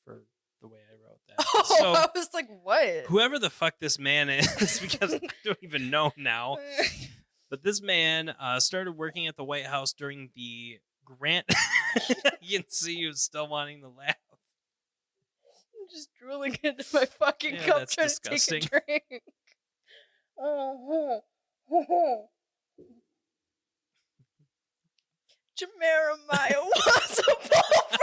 for the way I wrote that. Oh, So I was like, what? whoever the fuck this man is, because I don't even know now. But this man started working at the White House during the Grant. You can see he was still wanting to laugh. I'm just drooling into my fucking cup That's trying disgusting. to take a drink. Jeremiah was a bullfrog.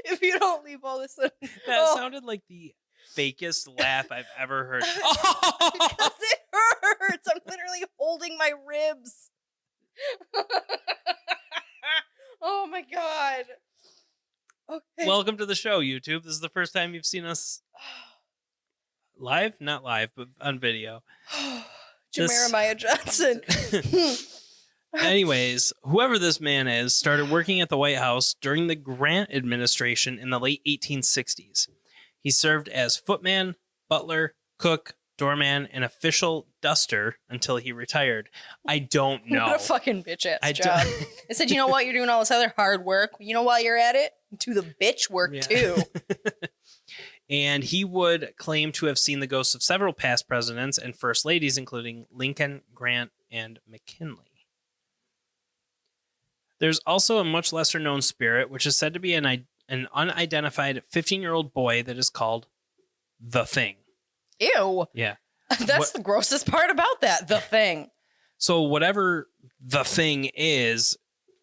If you don't leave all this in. That sounded like the fakest laugh I've ever heard. Because it hurts. I'm literally holding my ribs. Oh my god. Okay. Welcome to the show, YouTube. This is the first time you've seen us live? Not live, but on video. Jeremiah Johnson. Anyways, whoever this man is started working at the White House during the Grant administration in the late 1860s. He served as footman, butler, cook, doorman, and official duster until he retired. I don't know. What a fucking bitch-ass job. I said, you know what? You're doing all this other hard work. You know why you're at it? Do the bitch work, too. And he would claim to have seen the ghosts of several past presidents and first ladies, including Lincoln, Grant, and McKinley. There's also a much lesser known spirit, which is said to be an unidentified 15-year-old boy that is called the Thing. Ew. Yeah. That's the grossest part about that. The Thing. So whatever the Thing is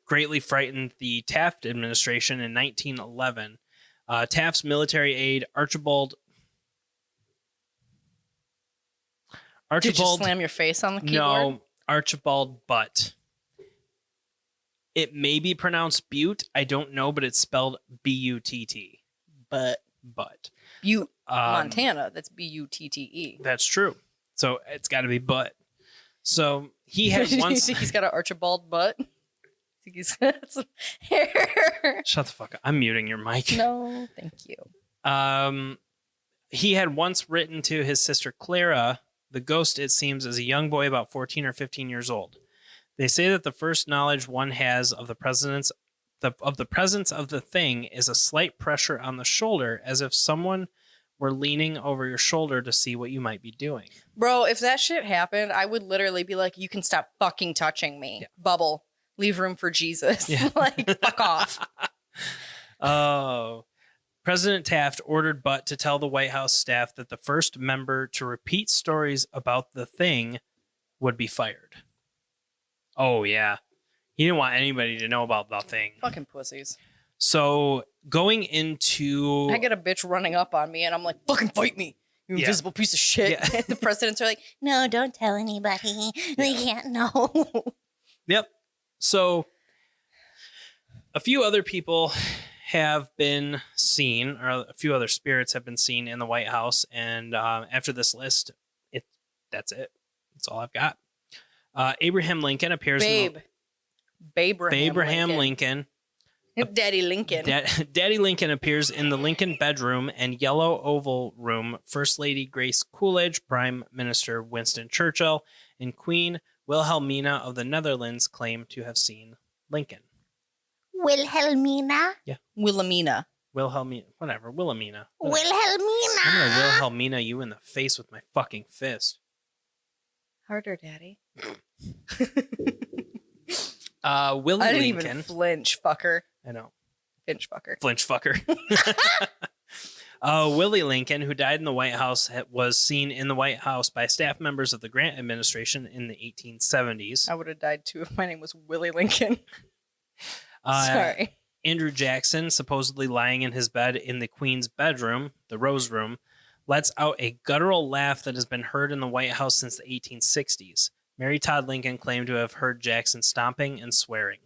greatly frightened the Taft administration in 1911. Taft's military aide, Archibald. Did you slam your face on the keyboard? No, Archibald Butt. It may be pronounced Butte. I don't know, but it's spelled B-U-T-T. But. Butte, Montana. That's B-U-T-T-E. That's true. So it's got to be Butt. So he had once. You think he's got an Archibald butt? You think he's got some hair? Shut the fuck up. I'm muting your mic. No, thank you. He had once written to his sister Clara, the ghost, it seems, as a young boy about 14 or 15 years old. They say that the first knowledge one has of the presence of the Thing is a slight pressure on the shoulder, as if someone were leaning over your shoulder to see what you might be doing. Bro, if that shit happened, I would literally be like, you can stop fucking touching me. Yeah. Bubble. Leave room for Jesus. Yeah. Like, fuck off. Oh. President Taft ordered Butt to tell the White House staff that the first member to repeat stories about the Thing would be fired. Oh, yeah. He didn't want anybody to know about the Thing. Fucking pussies. So going into... I get a bitch running up on me and I'm like, fucking fight me, you invisible piece of shit. Yeah. And the presidents are like, no, don't tell anybody. They can't know. Yep. So a few other people have been seen, or a few other spirits have been seen in the White House. And after this list, that's it. That's all I've got. Abraham Lincoln appears Abraham Lincoln. Daddy Lincoln. Daddy Lincoln appears in the Lincoln bedroom and Yellow Oval Room. First Lady Grace Coolidge, Prime Minister Winston Churchill, and Queen Wilhelmina of the Netherlands claim to have seen Lincoln. Wilhelmina? Yeah. Wilhelmina. Whatever. Wilhelmina. Wilhelmina. I'm gonna Wilhelmina you in the face with my fucking fist. Harder, Daddy. Willie I didn't Lincoln. even flinch, fucker. I know. Flinch fucker. Flinch fucker. Willie Lincoln, who died in the White House, was seen in the White House by staff members of the Grant administration in the 1870s. I would have died too if my name was Willie Lincoln. Sorry. Andrew Jackson, supposedly lying in his bed in the Queen's bedroom, the Rose Room, lets out a guttural laugh that has been heard in the White House since the 1860s. Mary Todd Lincoln claimed to have heard Jackson stomping and swearing.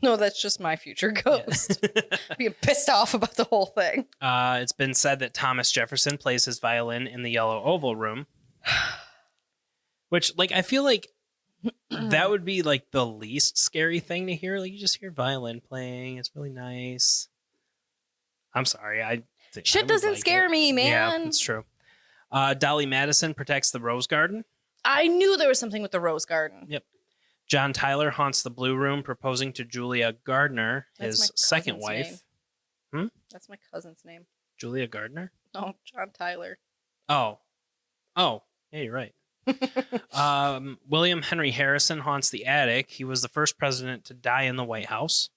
No, that's just my future ghost. Yeah. Being pissed off about the whole thing. It's been said that Thomas Jefferson plays his violin in the Yellow Oval Room. Which, like, I feel like that would be, like, the least scary thing to hear. Like, you just hear violin playing. It's really nice. I'm sorry. Shit doesn't scare me, man. Yeah, it's true. Dolly Madison protects the Rose Garden. I knew there was something with the Rose Garden. Yep. John Tyler haunts the Blue Room, proposing to Julia Gardner, his second wife. That's my cousin's name. Julia Gardner? No, John Tyler. Oh. Yeah, you're right. William Henry Harrison haunts the attic. He was the first president to die in the White House.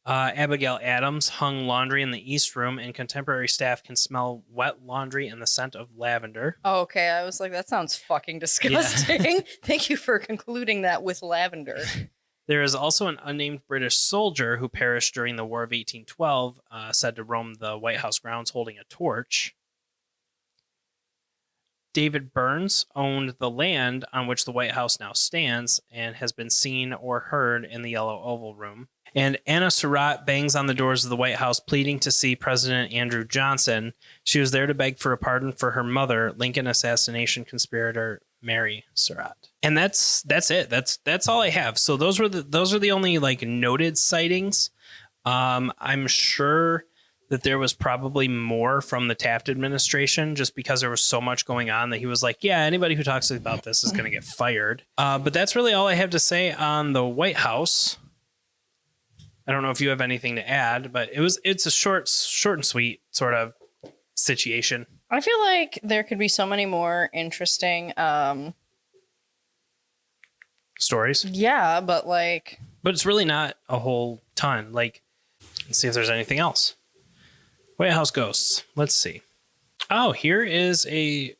Abigail Adams hung laundry in the East Room, and contemporary staff can smell wet laundry and the scent of lavender. Oh, okay, I was like, that sounds fucking disgusting. Yeah. Thank you for concluding that with lavender. There is also an unnamed British soldier who perished during the War of 1812, said to roam the White House grounds holding a torch. David Burns owned the land on which the White House now stands and has been seen or heard in the Yellow Oval Room. And Anna Surratt bangs on the doors of the White House pleading to see President Andrew Johnson. She was there to beg for a pardon for her mother, Lincoln assassination conspirator Mary Surratt. And that's it. That's all I have. So those are the only like noted sightings. I'm sure that there was probably more from the Taft administration just because there was so much going on that he was like, yeah, anybody who talks about this is going to get fired. But that's really all I have to say on the White House. I don't know if you have anything to add, but it's a short and sweet sort of situation. I feel like there could be so many more interesting stories. Yeah, but it's really not a whole ton. Like, let's see if there's anything else. White House ghosts. Let's see. Oh, here is a...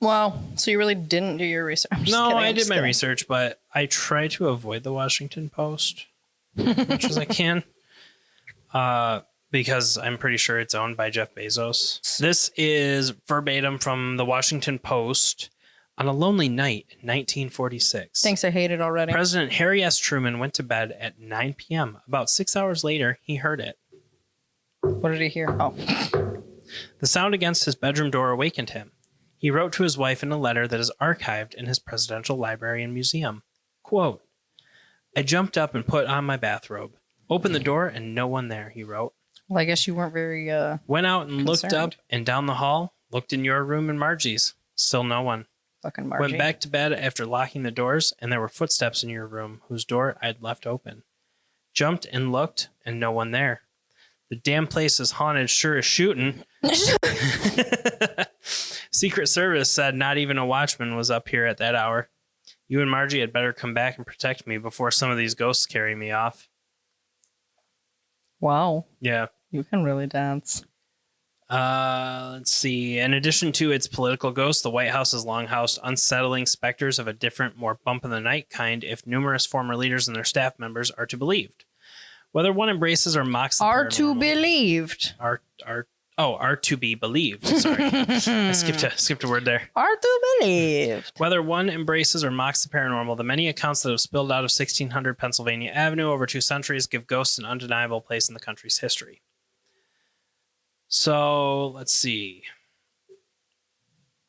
Wow. So you really didn't do your research? No, I did my research, but I try to avoid the Washington Post as much as I can. Because I'm pretty sure it's owned by Jeff Bezos. This is verbatim from the Washington Post. On a lonely night in 1946. Thanks, I hate it already. President Harry S. Truman went to bed at 9 p.m. About 6 hours later, he heard it. What did he hear? Oh. The sound against his bedroom door awakened him. He wrote to his wife in a letter that is archived in his presidential library and museum. Quote, I jumped up and put on my bathrobe. Opened the door and no one there, he wrote. Well, I guess you weren't very went out and concerned. Looked up and down the hall. Looked in your room and Margie's. Still no one. Fucking Margie. Went back to bed after locking the doors, and there were footsteps in your room, whose door I'd left open. Jumped and looked, and no one there. The damn place is haunted, sure as shooting. Secret Service said not even a watchman was up here at that hour. You and Margie had better come back and protect me before some of these ghosts carry me off. Wow. Yeah. You can really dance. Let's see. In addition to its political ghosts, the White House has long housed unsettling specters of a different, more bump-in-the-night kind if numerous former leaders and their staff members are to be believed. Whether one embraces or mocks the are to believed. Are to be believed. Sorry. I skipped a word there. Are to believed. Whether one embraces or mocks the paranormal, the many accounts that have spilled out of 1600 Pennsylvania Avenue over 2 centuries give ghosts an undeniable place in the country's history. So, let's see.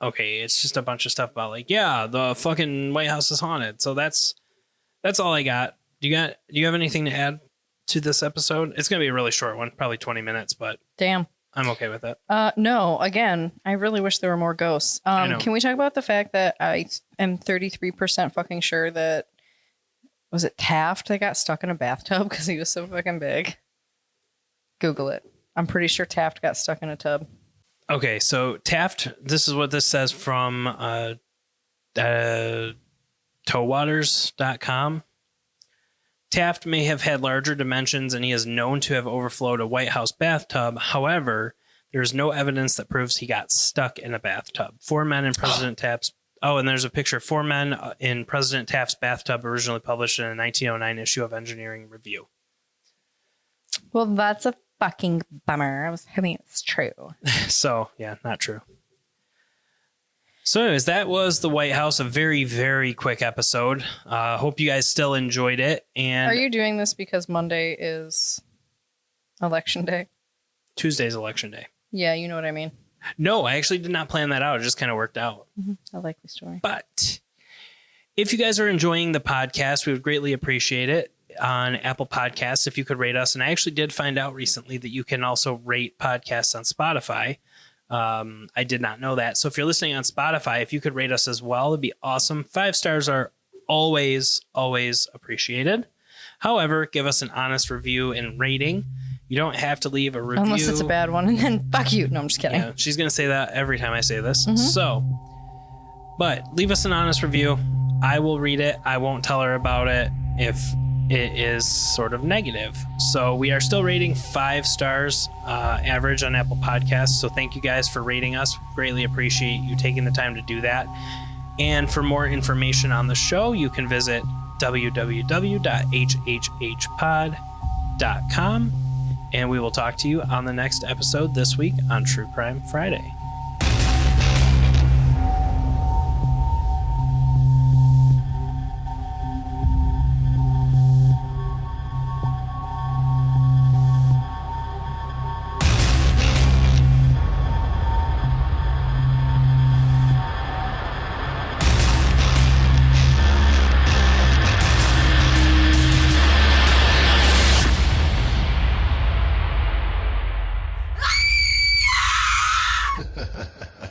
Okay, it's just a bunch of stuff about like, yeah, the fucking White House is haunted. So that's all I got. Do you have anything to add to this episode? It's going to be a really short one, probably 20 minutes, but damn. I'm okay with it. No, again, I really wish there were more ghosts. Can we talk about the fact that I am 33% fucking sure that, was it Taft that got stuck in a bathtub because he was so fucking big? Google it. I'm pretty sure Taft got stuck in a tub. Okay, so Taft, this is what this says from towwaters.com. Taft may have had larger dimensions and he is known to have overflowed a White House bathtub. However, there is no evidence that proves he got stuck in a bathtub. 4 men in President Taft's... Oh, and there's a picture of 4 men in President Taft's bathtub originally published in a 1909 issue of Engineering Review. Well, that's a fucking bummer. I was hoping it's true. So, yeah, not true. So anyways, that was the White House, a very, very quick episode. Hope you guys still enjoyed it. And are you doing this because Monday is election day? Tuesday's election day. Yeah, you know what I mean. No, I actually did not plan that out. It just kind of worked out. Mm-hmm. I like the story. But if you guys are enjoying the podcast, we would greatly appreciate it on Apple Podcasts if you could rate us. And I actually did find out recently that you can also rate podcasts on Spotify. I did not know that. So if you're listening on Spotify, if you could rate us as well, it'd be awesome. 5 stars are always, always appreciated. However, give us an honest review and rating. You don't have to leave a review. Unless it's a bad one, and then fuck you. No, I'm just kidding. Yeah, she's going to say that every time I say this. So, but leave us an honest review. I will read it. I won't tell her about it if it is sort of negative. So we are still rating 5 stars average on Apple Podcasts. So thank you guys for rating us. Greatly appreciate you taking the time to do that. And for more information on the show, you can visit www.hhhpod.com. And we will talk to you on the next episode this week on True Crime Friday. Ha ha ha.